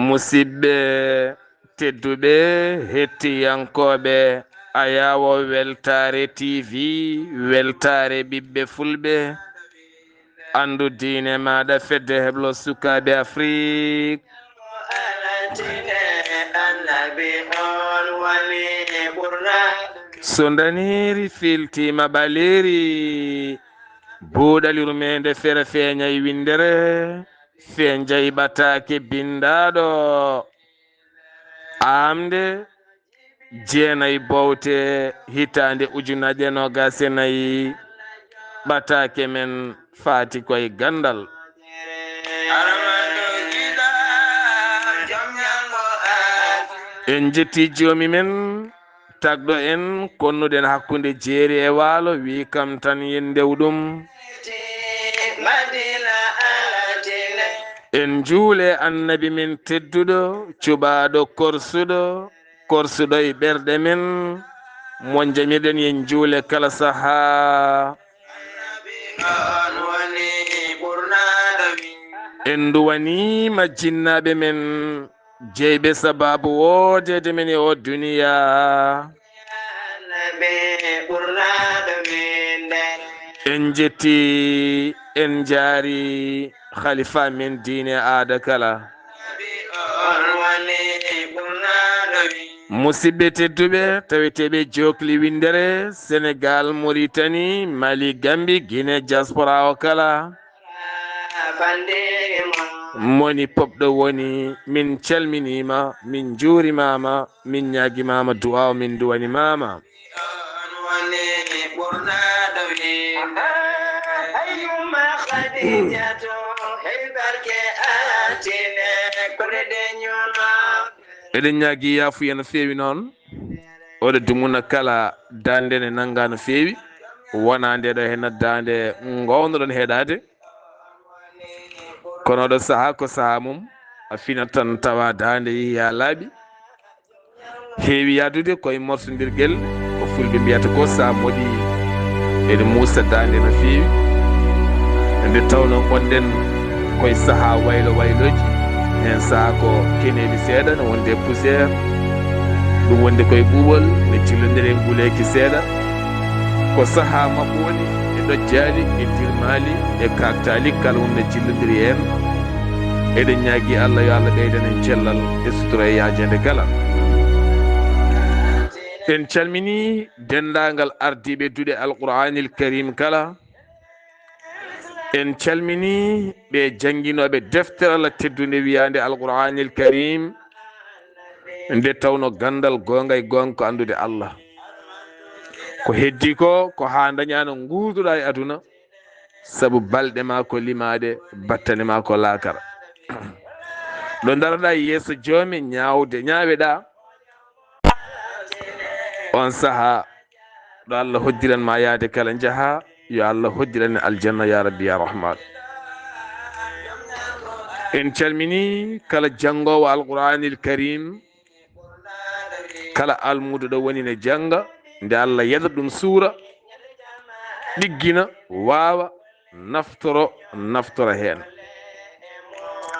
musidɓe tedduɓe hettiyankoɓe Ayawo Weltare TV weltare ɓiɓɓe fulɓe andu diine maɗa fedde heblo sukaɓe Afrique so daniri filtima ɓaleri buuɗali rumede fere feeñay windere feñjay ɓatake bindaɗo amde jeenayi bowte hitande ujunaje nogase nayi ɓatake men faati koye gandal en jetti joomi men tagɗo en konnuɗen hakkude jeeri e waalo wi kam tan yen dewɗum en juule annabi men tedduɗo cuɓaɗo korsuɗo e ɓerɗe men mo jamiɗen yen juule kala saha en duwanima jinnaɓe men jeyɓe sababu wodede men e o duniya en jetti en jaari khalifa men diine aada kala musidɓe tedduɓe taweteɓe jokli windere Sénégal Mauritanie Mali Gambie Guinée diaspora o kala moni popɗo woni min calminima min juurimama min ñaguimama du'a o min duwanimama eɗen ñaagui yaafuya no feewi noon oɗo dumuna kala dande ne nanga no feewi wona nde ɗo henna dande gownoɗon heeɗade kono ɗo saaha ko saaha mum a finat tan tawa dande yeehi ha laaɓi heewi yadude koye morsodirguel ko fulɓe mbiyata ko sa moɗi ene muusa dande no feewi nde tawno gonɗen koye saaha wayloji hen saaha ko keneɗi seeɗa ne wonde poussiére ɗum wonde koye ɓuuɓol ne cillodiri nguleyki seeɗa ko saaha mabɓe woni e ɗojjali e dirmali e kaktali kala wonde cillodiri hen eɗen ñaagui Allah yo Allah ɓeydan en cellal e sutura e yajede kala en calmini dendagal ardiɓe duuɗe alqouranil karim kala en calmini ɓe jangguinoɓe deftere Allah teddude wiyande alqouranil karim nde tawno gandal gonga e gonga ko andude Allah ko heddi ko ha dañano guurduɗa e aduna saabu balɗe ma ko limade battane ma ko laakara ɗo daroɗa yeeso joomi ñaweɗa on saaha ɗo Allah hoddiran ma yaade kala jaaha yo Allah hoddiran aljanna ya rabbi ya rahman en calmini kala jangowo alqouranil karim kala almudo ɗo woni ne janga nde Allah yada ɗum suura ɗiggina wawa naftora hen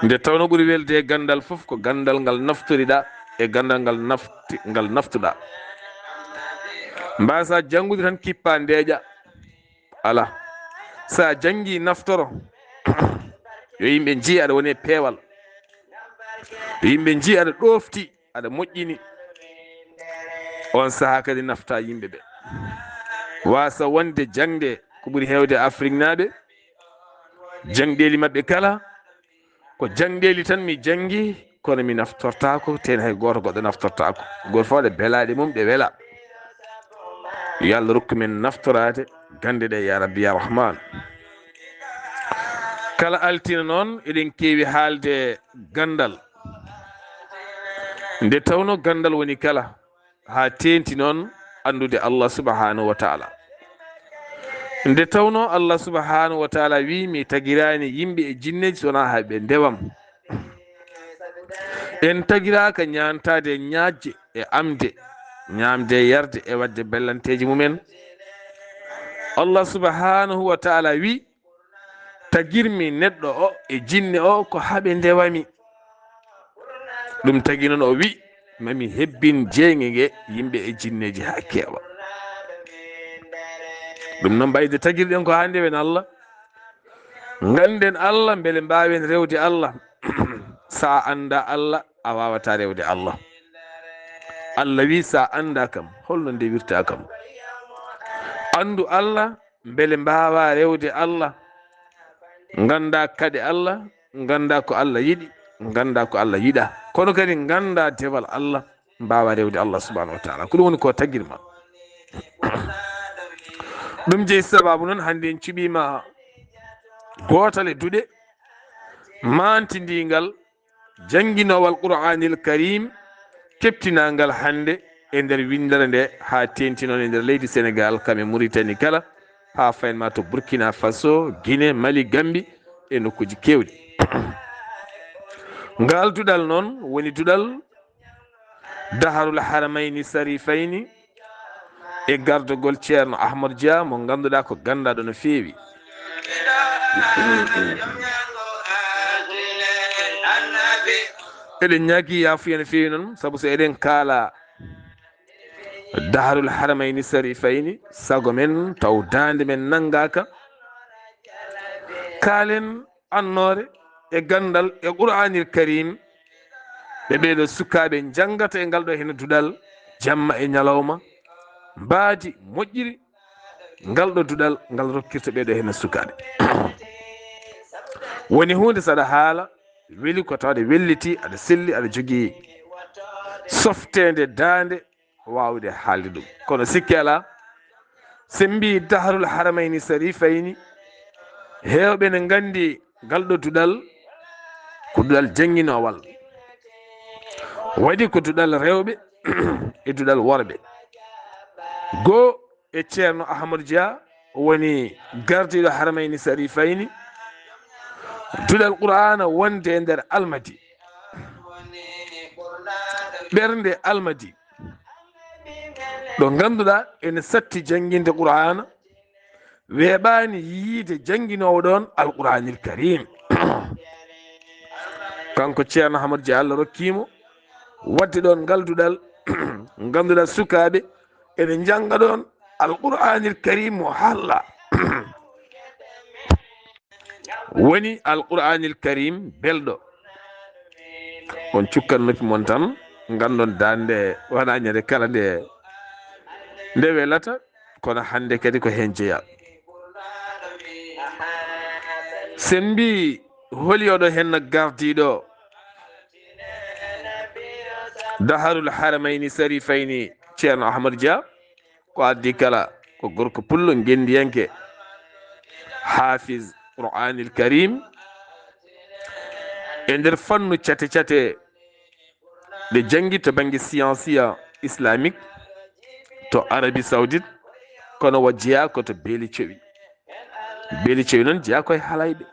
nde tawno ɓuuri welde e gandal foof ko gandal ngal naftoriɗa e gandal ngal naftuɗa mbasa jangude tan kippa ndeeƴa ala sa jangi naftoro yo yimɓe jii aɗa woni e peewal yo yimɓe jii aɗa ɗofti aɗa moƴƴini on saaha kadi nafta yimɓeɓe wasa wonde jangde ko ɓuuri hewde Afrique naaɓe jangɗeli mabɓe kala ko jangɗeli tan mi jangi kono mi naftortako ten hay goto goɗɗo naftortako goto fo ɗe beelaɗe mum ɗe weela yo Allah rokku men naftorade gande ɗe ya rabbi ya rahman kala altina noon eɗen keewi haalde gandal nde tawno gandal woni kala ha tenti noon andude Allah subhanahu wa ta'ala nde tawno Allah subhanahu wa ta'ala wi mi tagirani yimɓe e jinneji sona ha ɓe ndewam en tagiraka ñantade ñaajje e amde ñamde yarde e wadde bellanteji mumen Allah subhanahu wa ta'ala wi tagirmi neɗɗo o e jinne o ko haɓe ndewami ɗum tagi noon o wi mami hebbin jeeŋe nge yimɓe e jinneji ha keewa. ɗum noon ɓayde tagirɗen ko hande wen Allah ganden Allah beele mbawen rewde Allah sa anda Allah a wawata rewde Allah. Allah wi sa anda kam holno ndewirta kam. Andu Allah beele mbawa rewde Allah, ganda kade Allah, ganda ko Allah yiɗi, ganda ko Allah yiɗa, kono kadi ganda dewal Allah, mbawa rewde Allah subhanahu wa ta'ala. ko ɗum woni ko tagirma. ɗum jeeyi sababu noon hande en cuɓima gotal e duuɗe mantidingal jangguinowal qur'anil karim keptinangal hande e nder windere nde ha tenti noon e nder leydi Sénégal kame Mauritanie kala ha faynma to Burkina Faso, Guinée, Mali, Gambie e nokkuji kewɗi. ngal duɗal noon woni duɗal daharul haramayni sarifayni e gardogol ceerno Ahmadou Dia mo ganduɗa ko gandaɗo no feewi. eɗen ñaagui yafuya no feewi noon saabu so eɗen kaala daharul haramayni sarifayni sago men taw dande men nangaka, kaalen annore e gandal e qur'anil karim ɓe ɓeɗo sukaɓe jangata e ngal ɗo hen duɗal jamma e ñalawma mbaadi moƴƴiri ngal ɗo duɗal ngal rokkirta ɓeɗo hen sukaɓe. woni hunde saɗa haala weeli ko tawde welliti aɗa selli aɗa jogii softede dande wawde haalde ɗum. kono sikki ala sen mbi daharul haramayni sarifayni hewɓe ne gandi ngal ɗo duɗal ko duɗal jangguinowal, waɗi ko duɗal rewɓe e duɗal worɓe. goo e ceerno Ahmadou Dia woni gardiɗo haramayni sarifayni, duɗal qur'ana wonde e nder almadi, ɓernde almadi ɗo ganduɗa ene satti jangguinde qur'ana, weeɓani yiide jangguinowo ɗon alqur'anil karim. kanko ceerno Ahmadou Dia Allah rokkimo wadde ɗon ngal duɗal ganduɗa sukaɓe ene janga ɗon alqur'anil karim mo halla woni alqur'anil karim belɗo. on cukkan noppi mon tan gandon dande wona ñande kala nde welata, kono hande kadi ko hen jeeya. sen mbi holi oɗo henno gardiɗo daharul haramayni sarifayni ceerno Ahmadou Dia ko addi kala ko gorko pullo gendiyanke hafiz qur'anil karim e nder fannu cate cate ɗe janggi to banggue sciensia islamique to Arabie Saoudite, kono wo jeeya koto beeli cewi. beeli cewi noon jeeya koye halayɓe,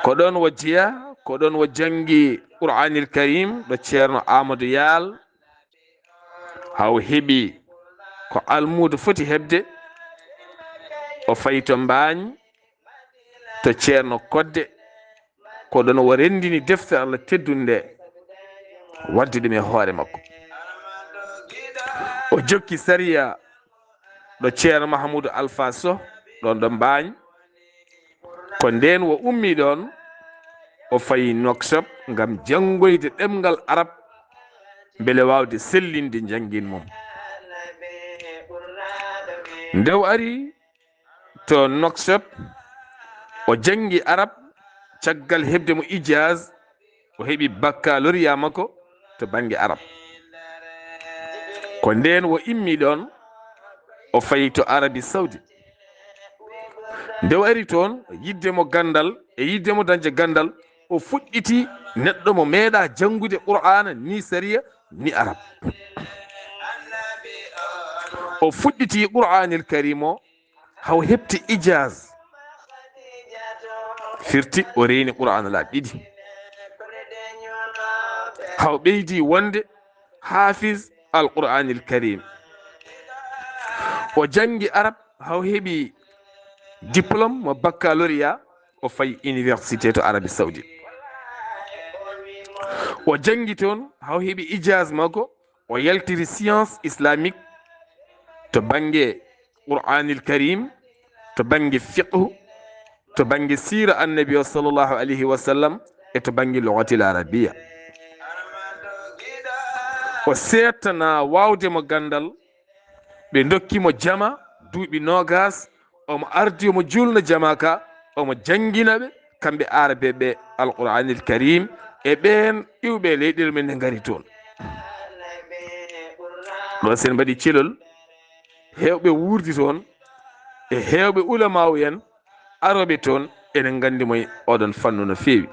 ko ɗon wo jeeya, ko ɗon wo janggi qur'anil karim ɗo ceerno Amadou Yaal haw heeɓi ko almudo foti hebde, o fayi to Mbagn to ceerno Kodde, ko ɗon wo rendini deftere Allah teddude nde wadde ɗum e hoore makko. o jokki sariya ɗo ceerno Mahamoudou Alpha Sow ɗon ɗo Mbagn, ko nden wo ummi ɗon o fayi Nouakchott ngam janngoyde ɗemgal arab beele wawde sellinde jangguin mum. nde o ari to Nouakchott o janggi arab caggal hebde mo ijaz, o heeɓi baccalauréat makko to banggue arab. ko nden o immi ɗon o fayi to Arabie Saoudite. nde o ari toon yiddemo gandal e yiddemo dañde gandal, o fuɗɗiti neɗɗo mo meeɗa janngude qur'ana ni sariya ni arab. o fuɗɗiti qur'anil karim o haw heɓti ijaz, firti o reeni qur'ana laaɓi ɗiɗi, haw ɓeydi wonde hafiz alqur'anil karim. o janggi arab haw heeɓi diplôme mo baccalauréat, o fayi université to Arabie Saoudite. o jangi toon haw heɓi ijaz makko o yaltiri science islamique to bange qur'anil karim to bange fiqhu to bange sira annabi o sallllahu alayhi wa sallam e to bange lugatil arabia o settana wawdemo gandal ɓe dokkimo jama duuɓi nogas omo ardi omo julna jama ka omo janginaɓe kamɓe arabe ɓe alqur'anil karim e ɓen iwɓe leyɗele men nde gari toon ɗo sen mbaɗi celol hewɓe wurdi toon e hewɓe ulama en aroɓe toon enen gandi moye oɗon fannu no feewi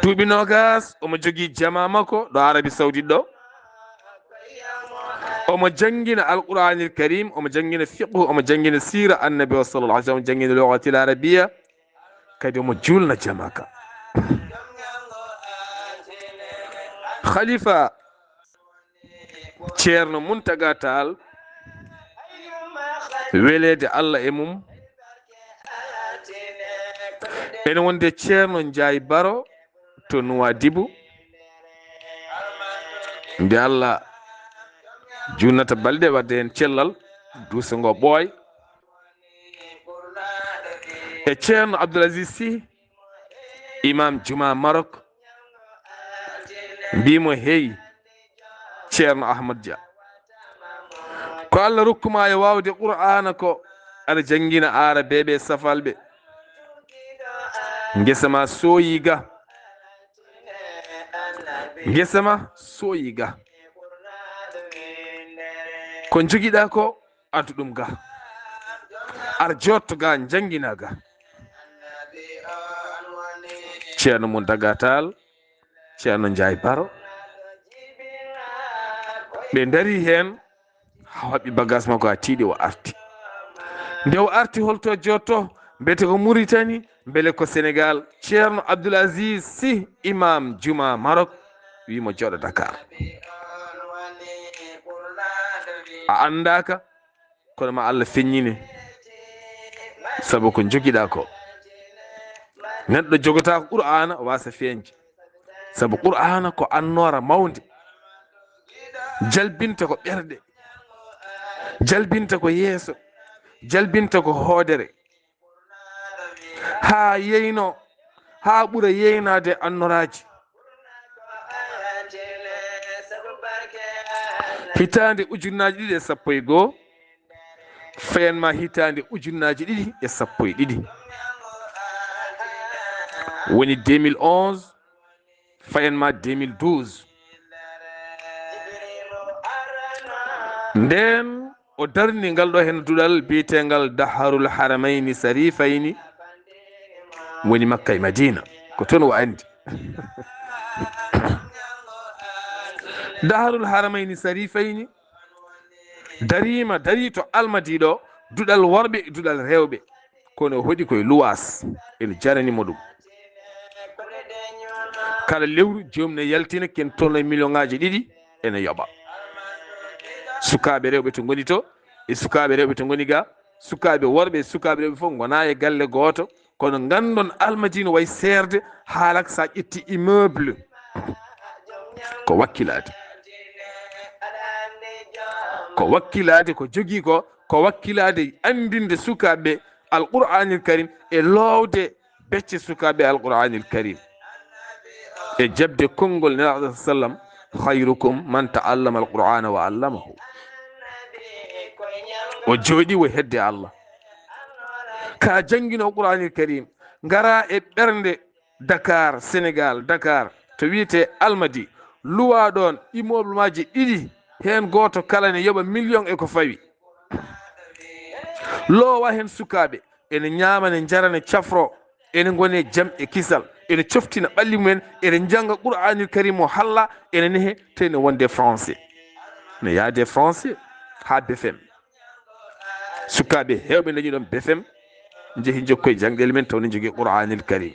duuɓi nogas omo jogui jama makko ɗo arabi saoudite ɗo omo jangguina alqur'anil karim omo jangguina fiqhu omo jangguina sira annabi o sallallah alih sallam jangguina lugatil arabia kadi omo julna jama ka khalifa ceerno Muntaga Tall welede Allah e mum ene wonde ceerno Ndiaye Baro to Nouadhibou nde Allah junnata balɗe wadde hen cellal duuso ngo ɓooy e ceerno Abdoul Aziz Sy imam juma Maroc mbimo heyi ceerno Ahmad Dia ko Allah rokkuma e wawde qur'ana ko aɗa jangguina arabeɓe safalɓe guesama sooyiga guesama sooyiga ko joguiɗa ko addu ɗum ga ar jotto ga jangguina ga ceerno Muntaga Tall ceerno Ndiaye Baro ɓe dari hen hawaɓi bagage makko ha tiiɗi o arti nde o arti holto jotto mbete ko Mauritanie beele ko Sénégal ceerno Abdoul Aziz Sy imam juma Maroc wimo jooɗo Dakar a andaka kono ma Allah feññine saabu ko joguiɗa ko neɗɗo jogota ko qur'ana wasa feñde saabu qur'ana ko annora mawde jalbinta ko ɓerɗe jalbinta ko yeeso jalbinta ko hoodere ha yeyno ha ɓuura yeynade annoraji hitande ujunnaji 2.1 fayanma hitande ujunnaji 2.2 woni 2011 fayanma 2012 nden o darni ngal ɗo hen duɗal biyetengal daharul haramayni sarifayni woni Makka e Madina ko toon o andi daharul haramayni sarifayni darima dari to Almadi ɗo duɗal worɓe e duɗal rewɓe kono hoɗi koye luwas ene jaranimo ɗum kala lewru jomum ne yaltina ken toon e million ngaji 2 ene yoɓa sukaɓe rewɓe to goni to e sukaɓe rewɓe to goni ga sukaɓe worɓe e sukaɓe rewɓe fof gona e galle goto kono gandon Almadi no way serde haalak sa ƴetti immeuble ko wakkilade ko jogui ko wakkilade andinde sukaɓe alqur'anil karim e lowde becce sukaɓe alqur'anil karim e jabde konngol nelaɗo sallam khayrukum man ta'allama alqur'ana wa allamahu o jooɗi wo hedde Allah ka jangguino qur'anil karim ngara e ɓernde Dakar Sénégal Dakar to wiyete Almadi luwa ɗon immeuble maji 2 hen goto kala ne yoɓa million e ko fawi lowa hen sukaɓe ene ñama ne jara ne cafro ene gone jaam e kisal ene coftina ɓalli mumen ene janga qur'anil karim o halla ene nehe to ene wonde français ne yaade français ha BFM sukaɓe hewɓe dañi ɗon BFM jeehi jokkoye jangɗele men taw ne jogui qur'anil karim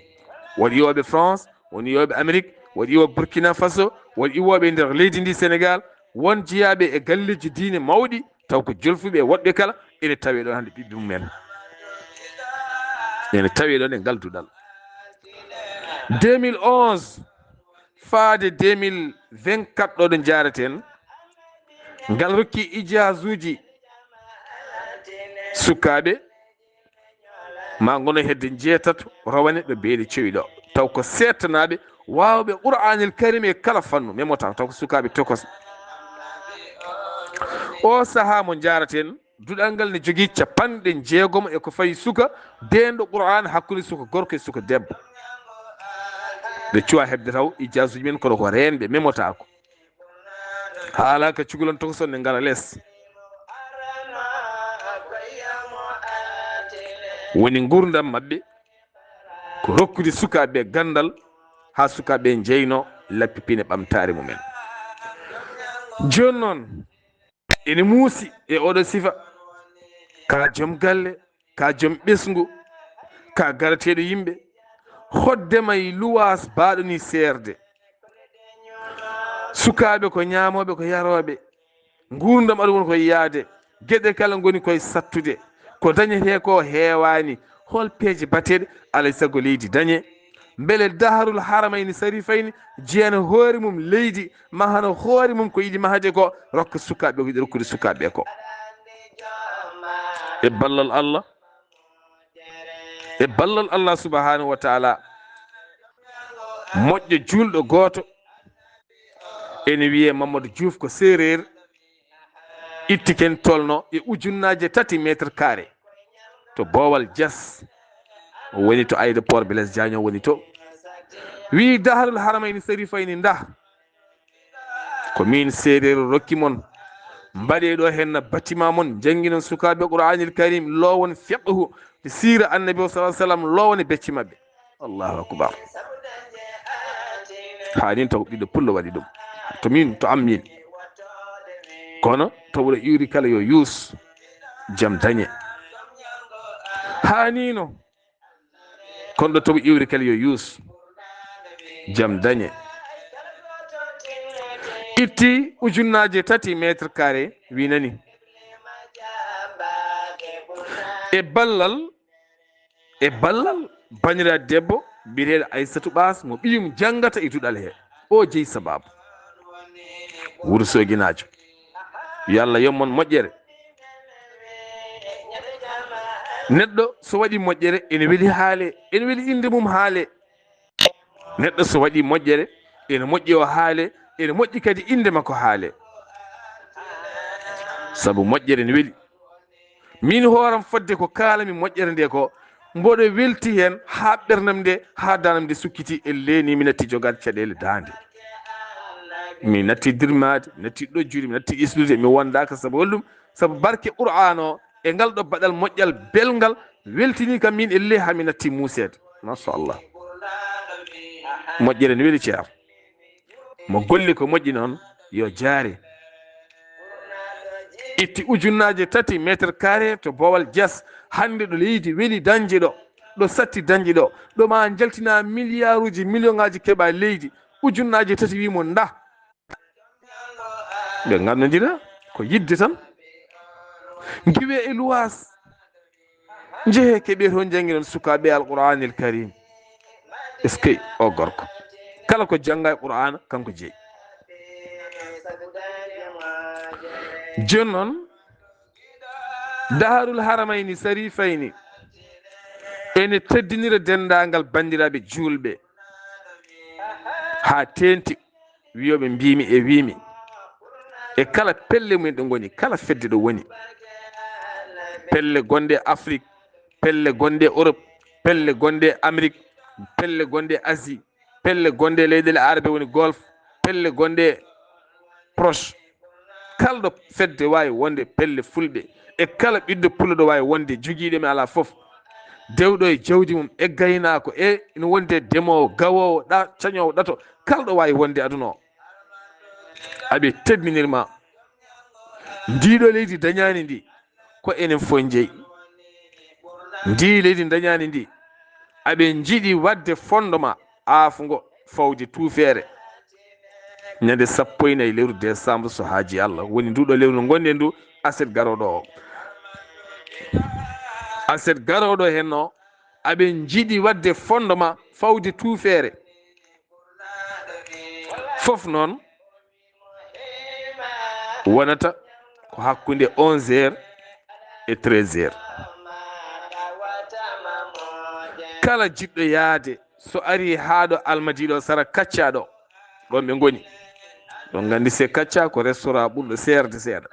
waɗi iwoɓe France woni iwoɓe Amérique waɗi iwoɓe Burkina Faso waɗi iwoɓe nder leydi ndi Sénégal won jeeyaɓe e galleji diine mawɗi taw ko jolfuɓe e woɗɓe kala ene tawe ɗon hande ɓiɓɓe mumen ene tawe ɗon e ngal duɗal 2011 faade 2024 ɗo ɗo jareten ngal rokki ijazuji sukaɓe ma gono hedde jeetato rawane ɗo beeli cewiɗo taw ko settanaɓe wawɓe qur'anil karim e kala fannu memota taw ko sukaɓe tokos. O saaha mo jaraten duɗal ngal ne jogui 60 e ko fayi suka dendo qur'an hakkude suka gorko e suka debbo ɓe cuwa hebde taw ijasuji men kono ko renɓe memotako haala ka cukalon tokoson ne ngara less woni gurdam mabɓe ko rokkude sukaɓe gandal ha sukaɓe jeyno lappipine ɓamtare mumen. Joni noon ene muusi e oɗo sifa ka joom galle ka joom ɓesgu ka garateɗo yimɓe hoddema e luwas baɗo ni serde sukaɓe ko ñamoɓe ko yaroɓe gurdam aɗa woni koye yaade gueɗe kala goni koye sattude ko dañete ko heewani hol peeje bateɗe alay saago leydi dañe beele daharul haramayni sarifayni jeeyana hoore mum leydi mahana hoore mum ko yiɗi mahade ko rokka sukaɓe ko yiɗi rokkude sukaɓe ko e ballal Allah subhanahu wa taala moƴƴo julɗo goto ene wiye Mamadou Diouf ko séréer itti ken tolno e ujunnaje 3 métre carré to Bowal Dias o woni to aéroport Blaise Diagne woni to wi daharul haramayni sarifayni nda ko min séréer rokki mon mbaɗe ɗo hen bâtiment mon jangguinon sukaɓe qur'anil karim lowon fiqhu sira annabi sallallahu alaihi wasallam lowon becci mabɓe. Allahu akbar hanin taw ɓiɗɗo pullo waɗi ɗum to min to am min kono tawɗo iwri kala yo yuus jaam dañe hanino kono ɗo taw iwri kala yo yuus jaam dañe itti ujunnaje 3 métre carré wi nani e ballal bañira debbo bireɗo Aissatou Bass mo ɓiyum jangata e duɗal he o jeeyi sababu Wourossogui-najo yo Allah yommon moƴƴere neɗɗo so waɗi moƴƴere ene weeli haale ene weeli inde mum haale neɗɗo so waɗi moƴƴere ene moƴƴi o haale ene moƴƴi kadi inde makko haale saabu moƴƴere ne weeli min hooram fodde ko kalami moƴƴere nde ko mboɗo welti hen ha ɓernam nde ha danam nde sukkiti e leni mi natti jogade caɗele dande mi natti dirmade mi natti ɗojjude mi natti islude mi wondaka saabu hollum saabu barke qur'an o e ngal ɗo baɗal moƴƴal belgal weltini kam min elle ha mi natti musede machallah moƴƴere ne weeli ceer mo golli ko moƴƴi noon yo jaare itti ujunnaje 3 métre carré to Bowal Dias hande ɗo leydi weeli dañde ɗo satti dañde ɗo ma jaltina milliard uji million ngaji keeɓa leydi ujunnaje 3 wimo nda ɓe gandodira ko yidde tan giwe e luwas jeehe keeɓe toon janggi noon sukaɓe alqur'anil karim est ce que o gorko kala ko jangga e qur'ana kanko jeeyi joni noon daharul haramayni sarifayni ene teddinira dendagal bandiraɓe julɓe ha tenti wiyoɓe mbimi e wimi e kala pelle mumen ɗo goni kala fedde ɗo woni pelle gonde Afrique pelle gonde Europe pelle gonde Amérique pelle gonde Asie pelle gonde leyɗele arabe woni golf pelle gonde proche kala ɗo fedde wawi wonde pelle fulɓe e kala ɓiɗɗo pullo ɗo wawi wonde joguiɗemi ala foof dewɗo e jawdi mum e gaynako e ina wonde ndemowo gawowo cañowo ɗato kala ɗo wawi wonde aduna o aɓe tedminirma ndiɗo leydi dañani ndi ko enen fof jeeyi ndi leydi dañani ndi aɓe jiiɗi wadde fondement aafugo fawde tuufere ñande 14 lewru décembre so haaji Allah woni nduɗo lewru gonɗen ndu aset garoɗo o aset garoɗo hen o aɓe jiiɗi wadde fondement fawde tuufere fof noon wonata ko hakkunde 11h e 13h. kala jiɗɗo yaade so ari haa ɗo Almadi ɗo sara Kacca ɗo ɗon ɓe ngoni ɗon gandi se Kacca ko restaurant ɓurɗo serde seeɗa,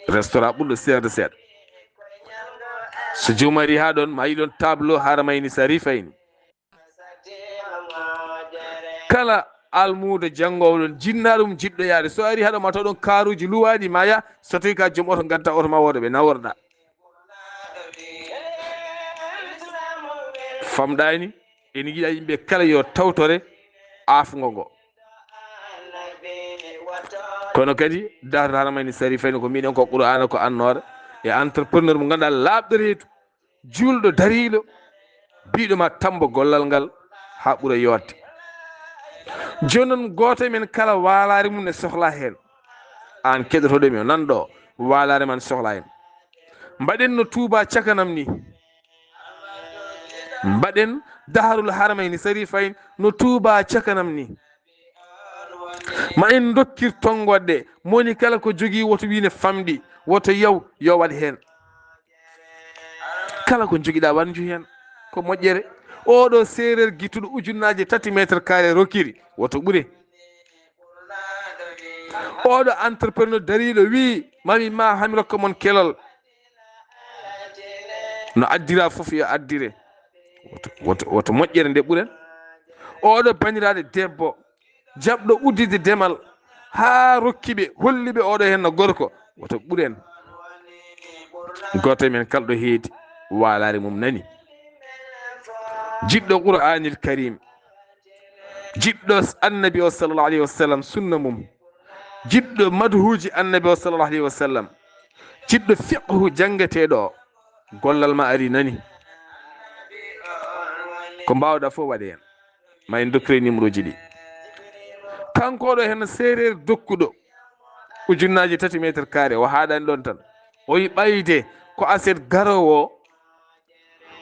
restaurant ɓurɗo serde seeɗa. so jomum ari haa ɗon ma yi ɗon tableau Haramayni Sarifayni. kala almudo janngowo ɗon jinnaɗum jiɗɗo yaade so ari haɗo ma taw ɗon karuji luwaɗi maya so tawi ka joom oto gadda oto ma woɗo ɓe naworɗa famɗani ene yiiɗa yimɓe kala yo tawtore afgo ngo. kono kadi Daarou Haramayni Sarifayni ko miɗen ko Qur'ana ko annore e entrepreneur mo ganduɗa laaɓɗo reedu julɗo dariɗo biɗo ma tambo gollal ngal ha ɓuura yodde. joni noon goto men kala walare mum ne sohla hen, an keɗotoɗomi o nanɗo walare man sohla hen. mbaɗen no Touba cakanam ni, mbaɗen Daarul Haramayni Sarifayni no Touba cakanam ni, ma en dokkir tongodde moni kala ko jogui woto wine famɗi woto yaw yo waɗ hen, kala ko joguiɗa wanju hen ko moƴƴere. oɗo séréer guittuɗo ujunnaje 3 métre carré rokkiri woto ɓuure. oɗo entrepreneur dariɗo wi mami ma hami rokka mon kelol no addira foof yo addire woto moƴƴere nde ɓuuren. oɗo baniraɗo debbo jaɓɗo uddide demal ha rokkiɓe holliɓe oɗo hen no gorko woto ɓuuren. goto men kala ɗo heedi walare mum nani, jiɗɗo Qur'anil Karim, jiɗɗo annabi o sallallahu alayhi wa sallam sunna mum, jiɗɗo madhuji annabi o sallallahu alayhi wa sallam, jiɗɗo fiqhu jangeteɗo o, gollal ma ari nani ko mbawɗa fof waɗe hen. ma en dokkire numéro ji ɗi. kankoɗo hen séréer dokkuɗo ujunnaji 3 métre carré o haɗani ɗon tan o yi ɓayde ko aset garowo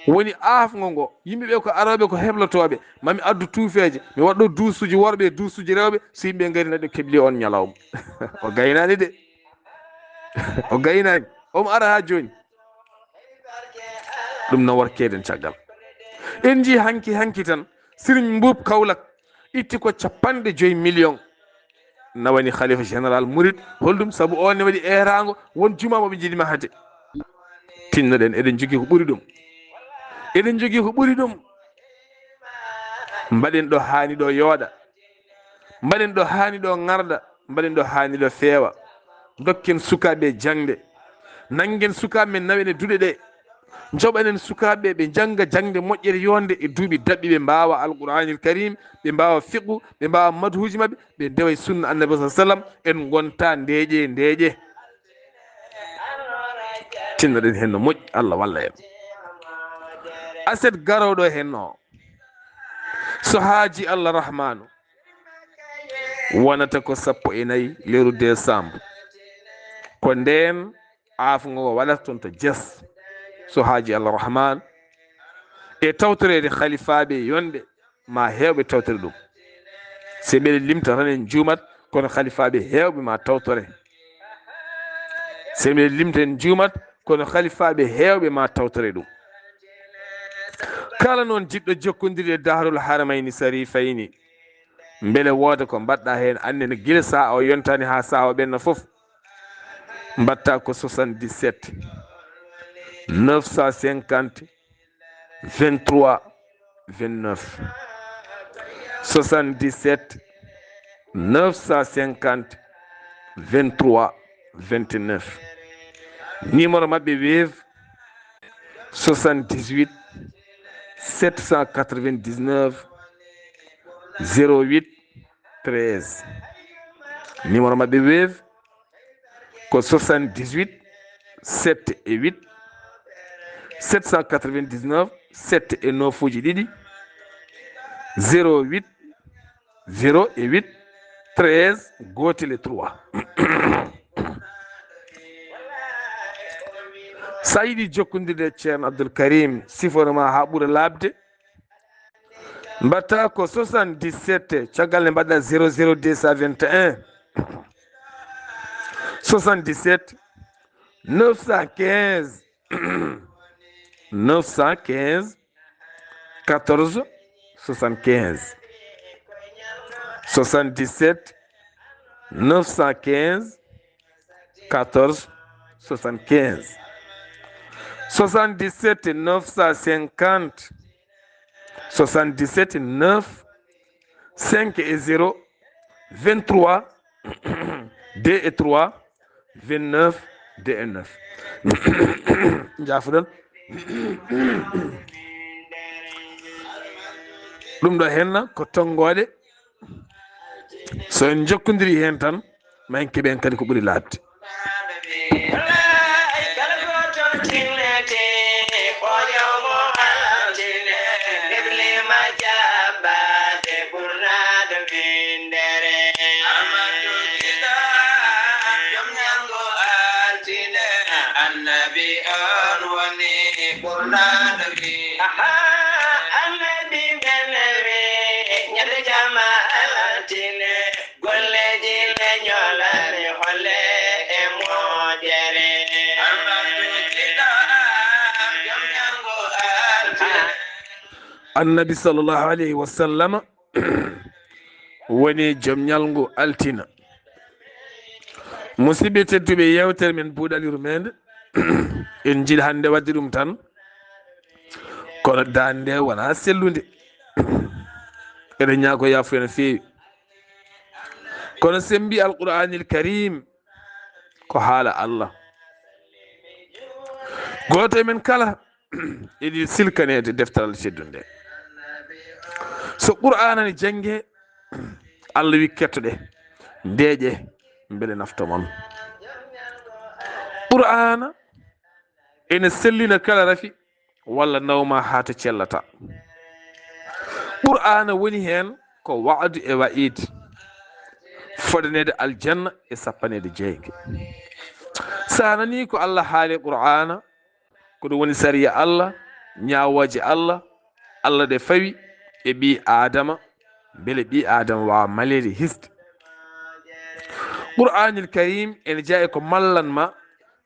woni afgo ngo yimɓeɓe ko aroɓe ko heblotoɓe mami addu tuufeje mi waɗɗo duusuji worɓe duusuji rewɓe so yimɓe gari naɗo kebli on ñalawma o gaynani de o gaynani omo ara ha joni ɗum no workeden caggal. en jii hanki tan Serigne Mboup Kaolack itti ko 50 millions nawani khalifa général Mouride holdum saabu on ne waɗi erago won juma moɓe jiɗima hade tinnoɗen eɗen jogui ko ɓuuri ɗum, eɗen jogui ko ɓuuri ɗum. mbaɗen ɗo hani ɗo yooɗa, mbaɗen ɗo hani ɗo garda, mbaɗen ɗo hani ɗo feewa. dokken sukaɓe jangde, nanguen sukaɓe men nawen e duɗe ɗe, joɓanen sukaɓe ɓe jangga jangde moƴƴere yonde e duuɓi dabɓi ɓe mbawa alqouranil karim, ɓe mbawa fiqhu, ɓe mbawa madhuji mabɓe, ɓe ndewa sunna annabi sa sallam. en gonta ndeeƴe tinnoɗen hen no moƴƴi, Allah walla en. aset garoɗo hen o so haaji Allah rahmanu wonata ko 14 lewru décembre ko nden afgo waɗata toon to Dias so haaji Allah rahman e tawtorede khalifaɓe yonde ma hewɓe tawtore ɗum. se ɓeɗe limta tan en juumat kono khalifaɓe hewɓe ma tawtore, se ɓeɗe limta en juumat kono khalifaɓe hewɓe ma tawtore ɗum. kala noon jiɗɗo jokkodiri e Daarul Haramayni Sarifayni beele wooda ko mbaɗɗa hen annene guila sa o yontani ha sa o ɓenna foof mbatta ko 77 950 23 29 77 950 23 29. numéro mabɓe Wave 78 799 08 13. numéro mabɓe Wave ko 78 7 et 8 799 7 et 9 uji ɗiɗi 08 0 et 8 13 gotel e 3. sa yiɗi jokkodirde ceerno Abdoul Karim siforema ha ɓuura labde mbatta ko 77 caggal ne mbaɗɗa 00221 77 915 915 14 75 77 915 14 75 77 950 77 9 5 et 0 23 2 et 3 29 2 et 9 jafuɗon ɗum ɗo henna ko tongoɗe so en jokkodiri hen tan ma en keɓen kadi ko ɓuuri labde annabi sallllahu alayhi wa sallam woni joom ñalngu altina musidɓe tedduɓe yewtere men buuɗaliru mende en jiiɗi hannde wadde ɗum tan kono dande wona sellude eɗen ñaako yafuya no feewi kono sen mbi alqur'anil karim ko haala allah goto e men kala eɗi silkanede deftaral teddu nde so qur'ana ne jangge allah wi kettoɗe ndeeƴe beele naftomon qur'ana ene sellina kala rafi walla nawma ha to cellata qur'ana woni hen ko wa'du e wa'id fodanede aljanna e sappanede jeyge sa nani ko allah haali qur'ana ko ɗum woni sariya allah ñawoje allah allah ɗe fawi e ɓi adama beele ɓi adama wawa malede hisde qur'anil karim ene jeeya ko mallanma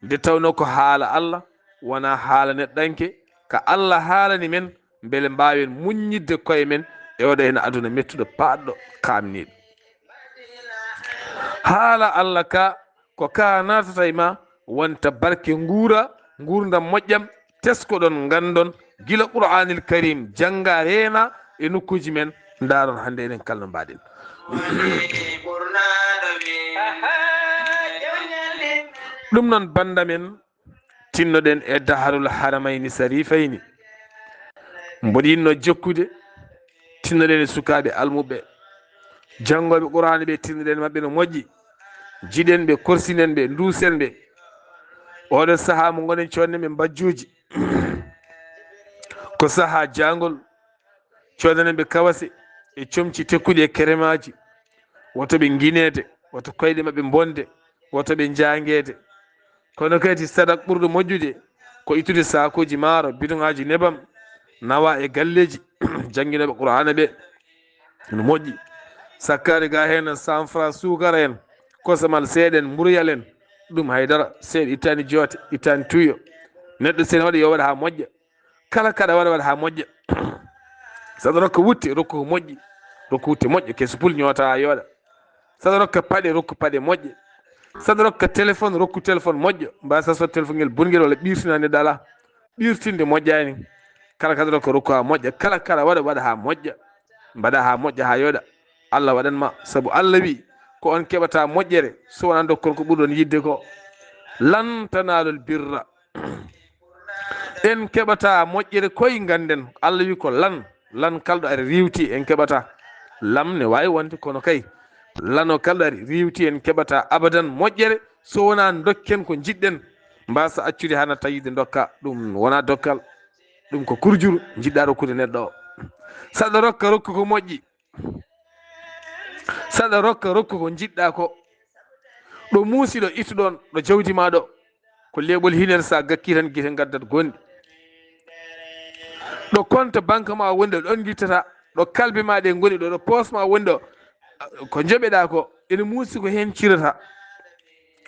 nde tawno ko haala allah wona haala neɗɗanke ka allah haalani men beele mbawen muññidde koye men e oɗo hen aduna mettuɗo paɗɗo kamniɗo haala allah ka ko ka natata e ma wonta barke nguura gurdam moƴƴam teskoɗon gandon gila qur'anil karim jangga reena e nokkuji men daron hande enen kalno mbaɗen ɗum noon banda men tinnoɗen e daharul haramayni sarifayni mboɗo yinno jokkude tinnoɗen e sukaɓe almuɓe janggoɓe qur'ana ɓe tinnoɗen mabɓe no moƴƴi jiɗen ɓe korsinen ɓe duusen ɓe oɗo saaha mo gonen coonne ɓe mbajjuji ko saaha jangol codanen ɓe kawase e comci tekkuɗi e keremaji woto ɓe guinede woto koyɗe mabɓe bonde woto ɓe janguede kono kadi sadak ɓurɗo moƴƴude ko ittude sakuji maaro bidon ngaji nebam nawa e galleji jangguinoɓe qur'ana ɓe no moƴƴi sakkade ga hen 100 francs sukara en kosamal seeɗen mburyal en ɗum haydara seeɗa ittani joote ittani tuyo neɗɗo sene waɗa yo waɗa ha moƴƴa kala kaɗa waɗa ha moƴƴa saɗa rokka wutte rokku ko moƴƴi rokku wutte moƴƴo keso pul ñoota ha yooɗa saɗa rokka paɗe rokku paɗe moƴƴe saɗa rokka téléphone rokku téléphone moƴƴo mbasa so téléphone ngel bonguel walla ɓirtinande dala ɓirtinde moƴƴani kala kaɗa rokka rokku ha moƴƴa kala kaɗa waɗa ha moƴƴa mbaɗa ha moƴƴa ha yooɗa allah waɗanma saabu allah wi ko on keɓata moƴƴere so wona dokkon ko ɓurɗon yidde ko lan tanalul birra en keɓata moƴƴere koye ganden allah wi ko lan kalɗo ari riwti en keɓata lam ne wawi wonde kono kay lano kalɗo ari riwti en keɓata abadan moƴƴere so wona dokken ko jiɗɗen mbasa accude hana tawide dokka ɗum wona dokkal ɗum ko kurjuru jiɗɗa rokkude neɗɗo o saɗa rokka rokku ko moƴƴi saɗa rokka rokku ko jiɗɗa ko ɗo muusiɗo ittuɗon ɗo jawdi ma ɗo ko leɓol hiner sa gakki tan guite gaddat gonɗi ɗo compte banque ma wonde ɗon guittata ɗo kalbe ma ɗe ngoni ɗo poos ma woni ɗo ko joɓeɗa ko ene muusi ko hen cirata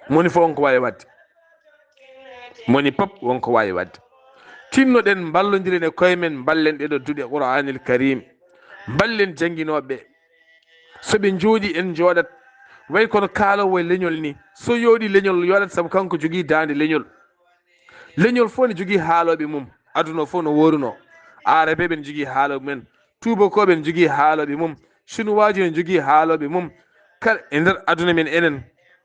moni fof wonko wawi wadde moni pop wonko wawi wadde tinnoɗen ballodiren e koye men ballen ɗeɗo duuɗe qouranil karim ballen jangguinoɓe soɓe jooɗi en jooɗat way kono kaalowo e leñol ni so yooɗi leñol yoɗat saabu kanko jogui dande leñol leñol fof ne jogui haaloɓe mum aduna o fof no woruno arabe ɓen jogui haaloɓe men tubakoɓe ne jogui haaloɓe mum chinois ne jogui haaloɓe mum kala e nder aduna men enen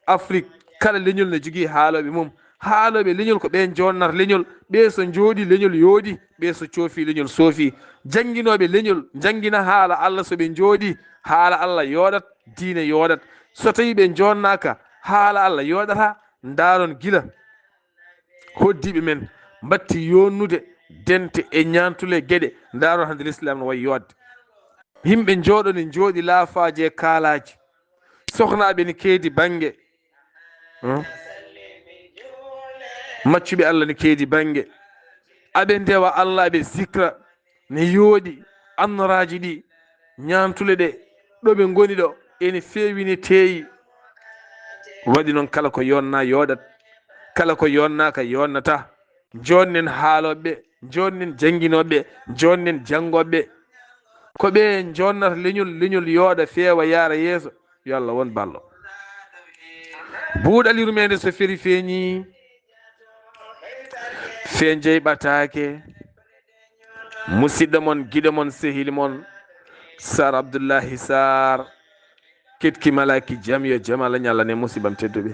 afrique kala leñol ne jogui haaloɓe mum haaloɓe leñol ko ɓen jonnata leñol ɓe so jooɗi leñol yooɗi ɓe so coofi leñol soofi jangguinoɓe leñol jangguina haala Allah soɓe jooɗi haala Allah yooɗat diine yooɗat so tawi ɓe jonnaka haala Allah yooɗata daron gila hoddiɓe men batti yonnude dente e ñantule gueɗe daron hande l'islam no wayi yodde yimɓe jooɗo ne jooɗi laafaji e kaalaji sohnaɓe ne keedi banggue maccuɓe Allah ne keedi banggue aɓe ndewa Allah aɓe zicra ne yooɗi annoraji ɗi ñantule ɗe ɗoɓe goni ɗo ene feewi ne teeyi waɗi noon kala ko yonna yooɗat kala ko yonnaka yonnata jonnen haaloɓeɓe jonnen jangguinoɓeɓe jonnen janggoɓeɓe ko ɓe jonnata leñol yooɗa feewa yaara yeeso yo Allah won ballo buuɗal yurmede so feeri feeñi fe jeyɓatake musidɗo mon guiɗo mon sehili mon Sar Abdoullahi Sar ketki malaki jaam yo jaam Allah ñallane musibam tedduɓe